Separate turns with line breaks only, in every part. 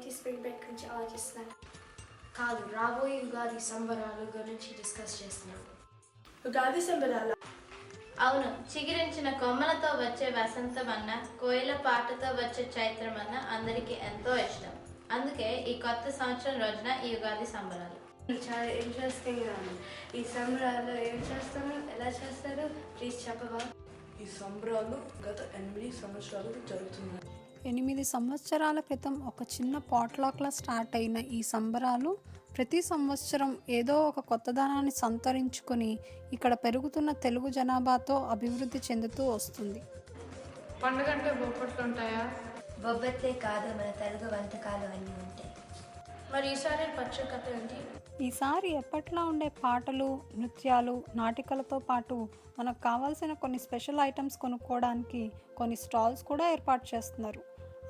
ఏంటి spring break గురించి ఆలోచిస్తున్నారు?
కాదు, రాబోయే ఉగాది సంబరాల గురించి డిస్కస్ చేస్తున్నాం.
ఉగాది సంబరాల?
అవును, చిగురించిన కొమ్మలతో వచ్చే వసంతం అన్న, కోయిల పాటతో వచ్చే చైత్రం అన్న అందరికీ ఎంతో ఇష్టం. అందుకే ఈ కొత్త సంవత్సరం రోజున ఈ ఉగాది సంబరాలు
చాలా ఇంట్రెస్టింగ్గా ఉంది. ఈ సంబరాలు ఏం చేస్తాము, ఎలా చేస్తారు, ప్లీజ్ చెప్పవా?
ఈ సంబరాలు గత 8 సంవత్సరాలుగా జరుగుతున్నాయి.
8 సంవత్సరాల క్రితం ఒక చిన్న పాట్లాక్లా స్టార్ట్ అయిన ఈ సంబరాలు ప్రతి సంవత్సరం ఏదో ఒక కొత్తదనాన్ని సంతరించుకొని ఇక్కడ పెరుగుతున్న తెలుగు జనాభాతో అభివృద్ధి చెందుతూ వస్తుంది.
పండుగంటే బొప్పట్లు ఉంటాయా?
బొబ్బట్లే కాదు, మన తెలుగు వంటకాలు అన్నీ ఉంటాయి.
మరి ఈసారి ప్రత్యేకత ఏంటి?
ఈసారి ఎప్పట్లా ఉండే పాటలు, నృత్యాలు, నాటికలతో పాటు మనకు కావాల్సిన కొన్ని స్పెషల్ ఐటమ్స్ కొనుక్కోవడానికి కొన్ని స్టాల్స్ కూడా ఏర్పాటు చేస్తున్నారు.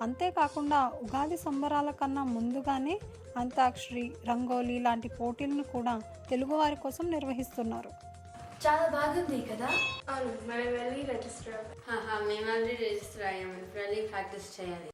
అంతేకాకుండా ఉగాది సంబరాల కన్నా ముందుగానే అంతాక్షరి, రంగోలీ లాంటి పోటీలను కూడా తెలుగువారి కోసం నిర్వహిస్తున్నారు.
చాలా బాగుంది కదా?
అవును, మనం వెళ్ళి రిజిస్టర్
మేము ఆల్రెడీ రిజిస్టర్ అయ్యాము. వెళ్ళి ప్రాక్టీస్ చేయాలి.